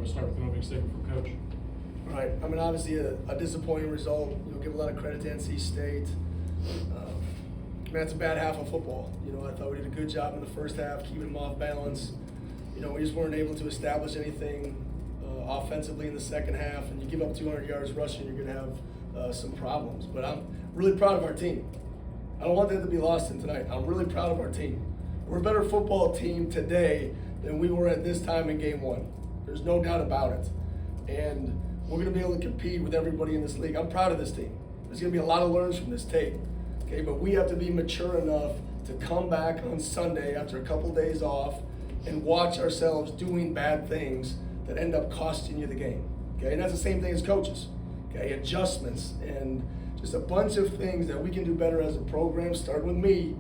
We'll start with an opening statement from Coach. All right. I mean, obviously a disappointing result. Give a lot of credit to NC State. Man, it's a bad half of football. I thought we did a good job in the first half, keeping them off balance. We just weren't able to establish anything offensively in the second half. And you give up 200 yards rushing, you're going to have some problems. But I'm really proud of our team. I don't want that to be lost in tonight. I'm really proud of our team. We're a better football team today than we were at this time in game one. There's no doubt about it. And we're going to be able to compete with everybody in this league. I'm proud of this team. There's going to be a lot of learns from this tape. Okay, but we have to be mature enough to come back on Sunday after a couple days off and watch ourselves doing bad things that end up costing you the game. Okay, and that's the same thing as coaches. Okay, adjustments and just a bunch of things that we can do better as a program, starting with me.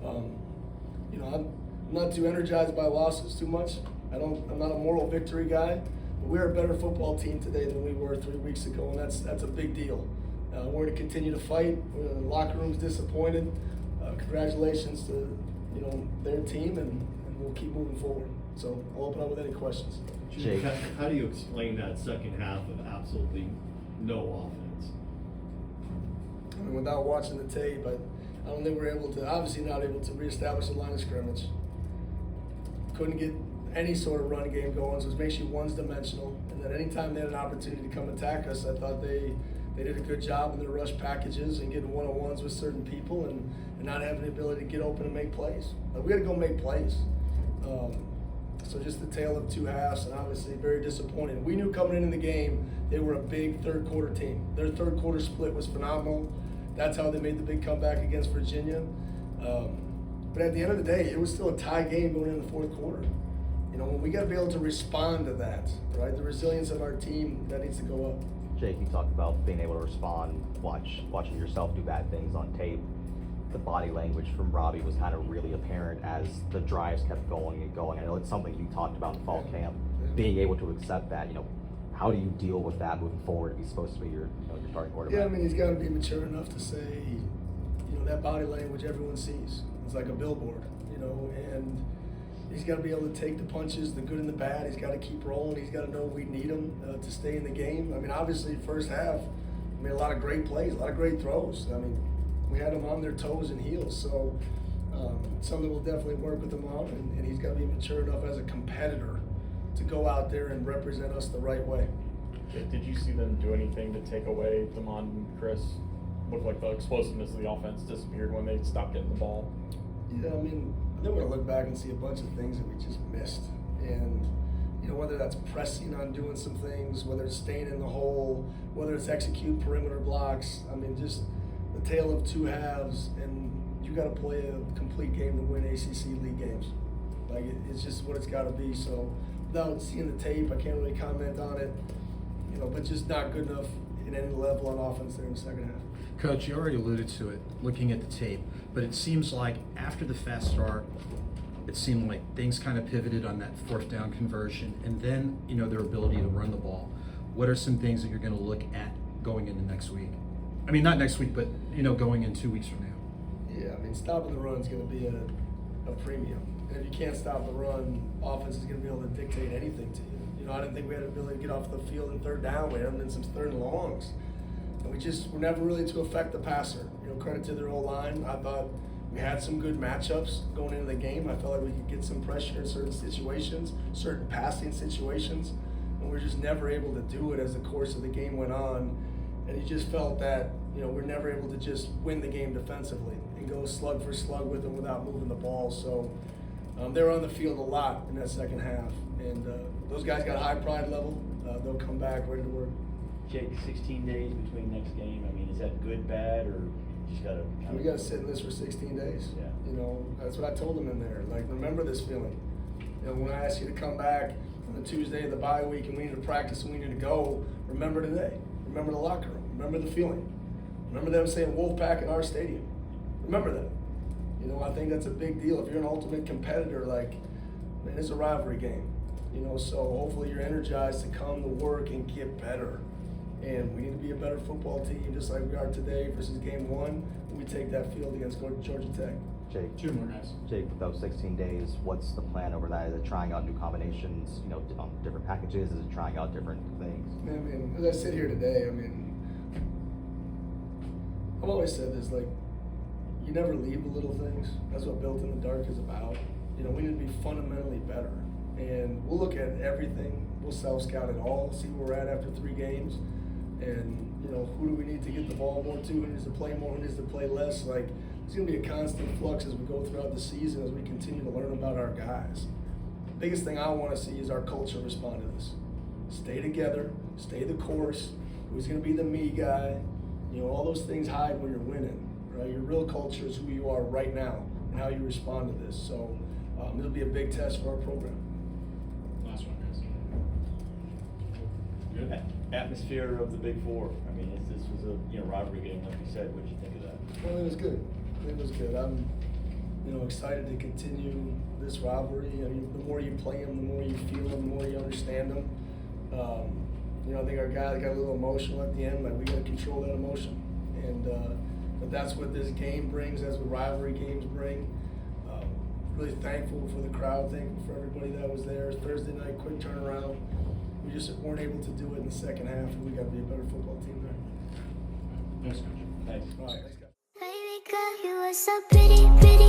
I'm not too energized by losses too much. I'm not a moral victory guy, but we're a better football team today than we were 3 weeks ago, and that's a big deal. We're going to continue to fight. The locker room's disappointed. Congratulations to their team, and we'll keep moving forward. So I'll open up with any questions. Jake, how do you explain that second half of absolutely no offense? I mean, without watching the tape, I don't think we're obviously not able to reestablish the line of scrimmage. Couldn't get any sort of run game going, so it makes you one-dimensional. And then anytime they had an opportunity to come attack us, I thought they did a good job in their rush packages and getting one-on-ones with certain people and not having the ability to get open and make plays. We got to go make plays. So just the tale of two halves, and obviously very disappointing. We knew coming into the game they were a big third quarter team. Their third quarter split was phenomenal. That's how they made the big comeback against Virginia. But at the end of the day, it was still a tie game going into the fourth quarter. We got to be able to respond to that, right? The resilience of our team, that needs to go up. Jake, you talked about being able to respond, watching yourself do bad things on tape. The body language from Robbie was kind of really apparent as the drives kept going and going. I know it's something you talked about in fall camp, being able to accept that. How do you deal with that moving forward if he's supposed to be your starting quarterback? Yeah, I mean, he's got to be mature enough to say, that body language everyone sees. It's like a billboard, and he's got to be able to take the punches, the good and the bad. He's got to keep rolling. He's got to know we need him to stay in the game. I mean, obviously, first half, made a lot of great plays, a lot of great throws. I mean, we had them on their toes and heels. So something we'll definitely work with him on, and he's got to be mature enough as a competitor to go out there and represent us the right way. Did you see them do anything to take away Demon and Chris? Looked like the explosiveness of the offense disappeared when they stopped getting the ball. Yeah, I mean, I think we're going to look back and see a bunch of things that we just missed. And, whether that's pressing on doing some things, whether it's staying in the hole, whether it's execute perimeter blocks. I mean, just the tale of two halves, and you got to play a complete game to win ACC league games. Like, it's just what it's got to be. So without seeing the tape, I can't really comment on it, but just not good enough in any level on offense there in the second half. Coach, you already alluded to it, looking at the tape, but it seems like after the fast start, it seemed like things kind of pivoted on that fourth down conversion, and then, their ability to run the ball. What are some things that you're going to look at going into next week? I mean, not next week, but, going in 2 weeks from now. Yeah, I mean, stopping the run is going to be a premium. And if you can't stop the run, offense is going to be able to dictate anything to you. I didn't think we had the ability to get off the field in third down. We had them in some third and longs. And we're never really to affect the passer. Credit to their O-line. I thought we had some good matchups going into the game. I felt like we could get some pressure in certain situations, certain passing situations, and we're just never able to do it as the course of the game went on. And you just felt that, we're never able to just win the game defensively and go slug for slug with them without moving the ball. So they were on the field a lot in that second half. And those guys got a high pride level. They'll come back ready to work. Jake, 16 days between next game. I mean, is that good, bad, or you just got to? We got to sit in this for 16 days. Yeah. That's what I told them in there. Like, remember this feeling. When I asked you to come back on the Tuesday of the bye week and we need to practice and we need to go, remember today. Remember the locker room. Remember the feeling. Remember them saying Wolfpack in our stadium. Remember that. I think that's a big deal. If you're an ultimate competitor, like, man, it's a rivalry game. So hopefully you're energized to come to work and get better. And we need to be a better football team, just like we are today versus game one, when we take that field against Georgia Tech. Jake? 2 more guys. Jake, with those 16 days, what's the plan over that? Is it trying out new combinations, you know, on different packages? Is it trying out different things? I mean, as I sit here today, I mean, I've always said this, like, you never leave the little things. That's what Built in the Dark is about. You know, we need to be fundamentally better. And we'll look at everything. We'll self-scout it all, see where we're at after 3 games. And, you know, who do we need to get the ball more to? Who needs to play more? Who needs to play less? Like, it's going to be a constant flux as we go throughout the season, as we continue to learn about our guys. The biggest thing I want to see is our culture respond to this. Stay together, stay the course. Who's going to be the me guy? You know, all those things hide when you're winning, right? Your real culture is who you are right now and how you respond to this. So it'll be a big test for our program. Last one, guys. Good. Atmosphere of the Big Four. I mean, this was a rivalry game, like you said. What did you think of that? Well, it was good. It was good. I'm, excited to continue this rivalry. I mean, the more you play them, the more you feel them, the more you understand them. I think our guys got a little emotional at the end. Like, we got to control that emotion, and but that's what this game brings. That's what rivalry games bring. Really thankful for the crowd. Thankful for everybody that was there. Thursday night, quick turnaround. We just weren't able to do it in the second half, and we got to be a better football team there. Thanks, Coach. Thanks. All right, thanks, guys. Baby girl, you are so pretty, pretty.